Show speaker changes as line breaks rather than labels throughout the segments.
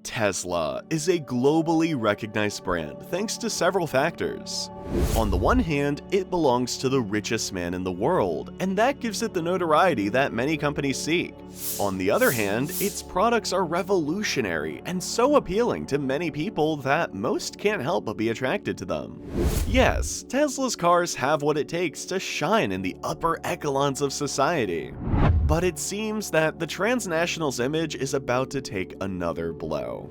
Tesla is a globally recognized brand thanks to several factors. On the one hand, it belongs to the richest man in the world, and that gives it the notoriety that many companies seek. On the other hand, its products are revolutionary and so appealing to many people that most can't help but be attracted to them. Yes, Tesla's cars have what it takes to shine in the upper echelons of society. But it seems that the transnational's image is about to take another blow.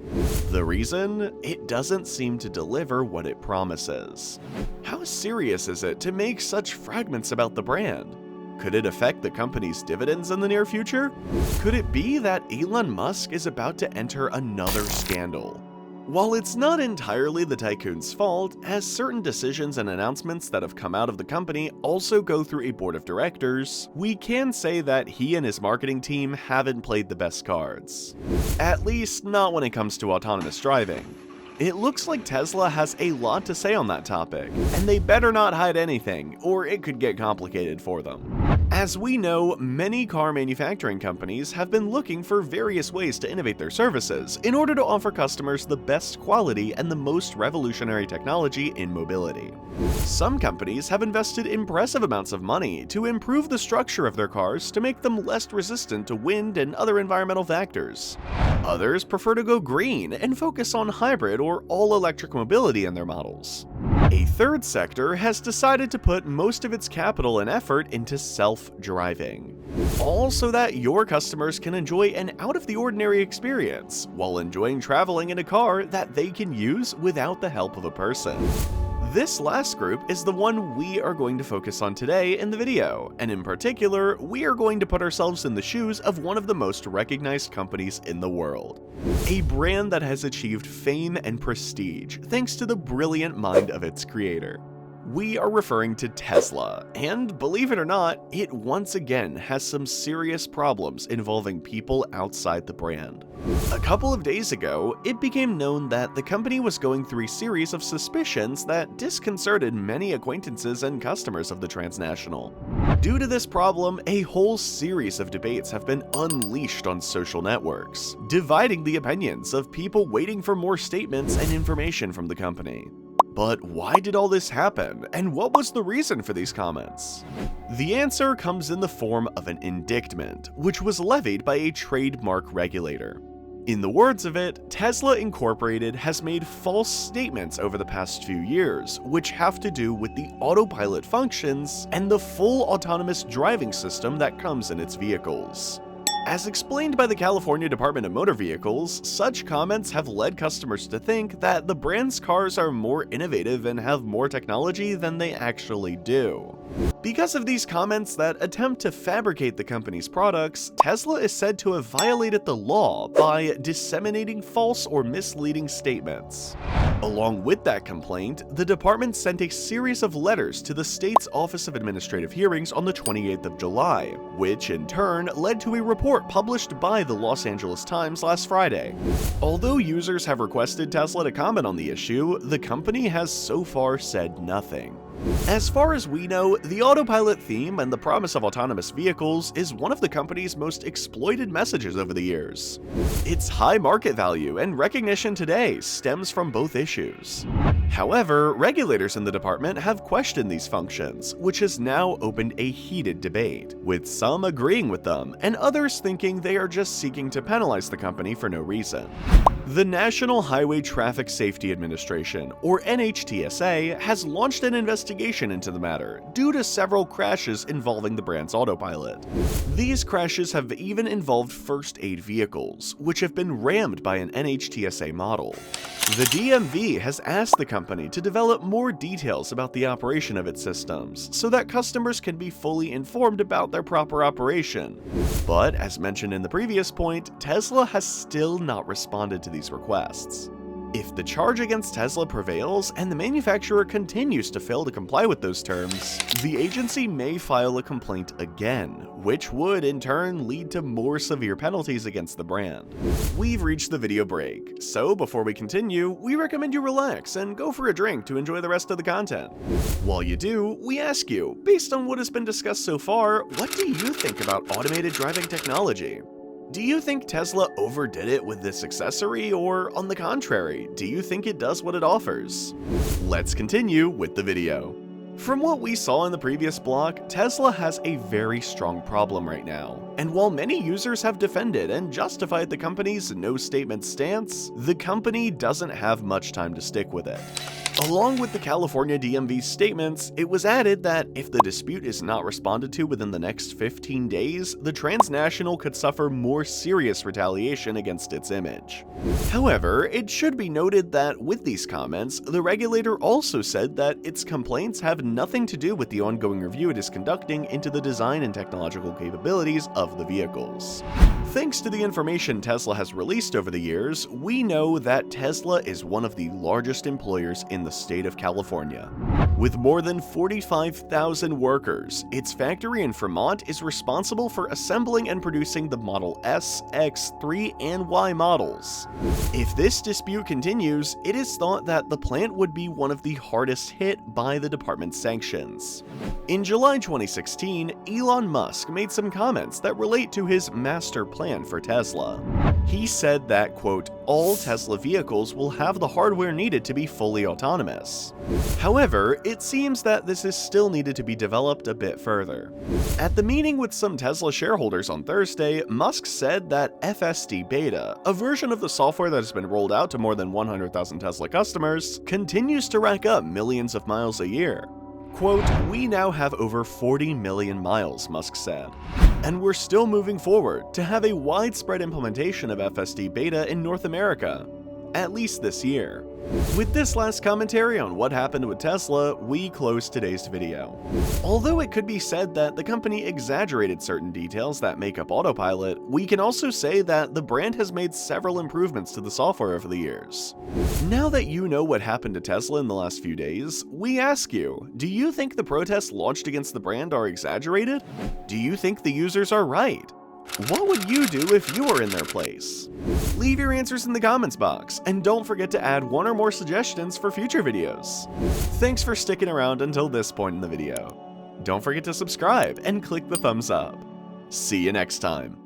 The reason? It doesn't seem to deliver what it promises. How serious is it to make such fragments about the brand? Could it affect the company's dividends in the near future? Could it be that Elon Musk is about to enter another scandal? While it's not entirely the tycoon's fault, as certain decisions and announcements that have come out of the company also go through a board of directors, we can say that he and his marketing team haven't played the best cards. At least not when it comes to autonomous driving. It looks like Tesla has a lot to say on that topic, and they better not hide anything, or it could get complicated for them. As we know, many car manufacturing companies have been looking for various ways to innovate their services in order to offer customers the best quality and the most revolutionary technology in mobility. Some companies have invested impressive amounts of money to improve the structure of their cars to make them less resistant to wind and other environmental factors. Others prefer to go green and focus on hybrid or all-electric mobility in their models. A third sector has decided to put most of its capital and effort into self-driving, all so that your customers can enjoy an out-of-the-ordinary experience while enjoying traveling in a car that they can use without the help of a person. This last group is the one we are going to focus on today in the video, and in particular, we are going to put ourselves in the shoes of one of the most recognized companies in the world. A brand that has achieved fame and prestige thanks to the brilliant mind of its creator. We are referring to Tesla, and believe it or not, it once again has some serious problems involving people outside the brand. A couple of days ago, it became known that the company was going through a series of suspicions that disconcerted many acquaintances and customers of the transnational. Due to this problem, a whole series of debates have been unleashed on social networks, dividing the opinions of people waiting for more statements and information from the company. But why did all this happen, and what was the reason for these comments? The answer comes in the form of an indictment, which was levied by a trademark regulator. In the words of it, Tesla Incorporated has made false statements over the past few years, which have to do with the autopilot functions and the full autonomous driving system that comes in its vehicles. As explained by the California Department of Motor Vehicles, such comments have led customers to think that the brand's cars are more innovative and have more technology than they actually do. Because of these comments that attempt to fabricate the company's products, Tesla is said to have violated the law by disseminating false or misleading statements. Along with that complaint, the department sent a series of letters to the state's Office of Administrative Hearings on the 28th of July, which in turn led to a report published by the Los Angeles Times last Friday. Although users have requested Tesla to comment on the issue, the company has so far said nothing. As far as we know, the autopilot theme and the promise of autonomous vehicles is one of the company's most exploited messages over the years. Its high market value and recognition today stems from both issues. However, regulators in the department have questioned these functions, which has now opened a heated debate, with some agreeing with them and others thinking they are just seeking to penalize the company for no reason. The National Highway Traffic Safety Administration, or NHTSA, has launched an investigation into the matter due to several crashes involving the brand's autopilot. These crashes have even involved first aid vehicles, which have been rammed by an NHTSA model. The DMV has asked the company to develop more details about the operation of its systems so that customers can be fully informed about their proper operation. But, as mentioned in the previous point, Tesla has still not responded to these requests. If the charge against Tesla prevails and the manufacturer continues to fail to comply with those terms, the agency may file a complaint again, which would in turn lead to more severe penalties against the brand. We've reached the video break, so before we continue, we recommend you relax and go for a drink to enjoy the rest of the content. While you do, we ask you, based on what has been discussed so far, what do you think about automated driving technology? Do you think Tesla overdid it with this accessory, or on the contrary, do you think it does what it offers? Let's continue with the video. From what we saw in the previous block, Tesla has a very strong problem right now, and while many users have defended and justified the company's no-statement stance, the company doesn't have much time to stick with it. Along with the California DMV's statements, it was added that if the dispute is not responded to within the next 15 days, the transnational could suffer more serious retaliation against its image. However, it should be noted that with these comments, the regulator also said that its complaints have nothing to do with the ongoing review it is conducting into the design and technological capabilities of the vehicles. Thanks to the information Tesla has released over the years, we know that Tesla is one of the largest employers in the state of California. With more than 45,000 workers, its factory in Fremont is responsible for assembling and producing the Model S, X, 3, and Y models. If this dispute continues, it is thought that the plant would be one of the hardest hit by the department's sanctions. In July 2016, Elon Musk made some comments that relate to his master plan for Tesla. He said that, quote, all Tesla vehicles will have the hardware needed to be fully autonomous. However, it seems that this is still needed to be developed a bit further. At the meeting with some Tesla shareholders on Thursday, Musk said that FSD Beta, a version of the software that has been rolled out to more than 100,000 Tesla customers, continues to rack up millions of miles a year. Quote, we now have over 40 million miles, Musk said. And we're still moving forward to have a widespread implementation of FSD Beta in North America, at least this year. With this last commentary on what happened with Tesla, we close today's video. Although it could be said that the company exaggerated certain details that make up Autopilot, we can also say that the brand has made several improvements to the software over the years. Now that you know what happened to Tesla in the last few days, we ask you, do you think the protests launched against the brand are exaggerated? Do you think the users are right? What would you do if you were in their place? Leave your answers in the comments box, and don't forget to add one or more suggestions for future videos. Thanks for sticking around until this point in the video. Don't forget to subscribe and click the thumbs up. See you next time.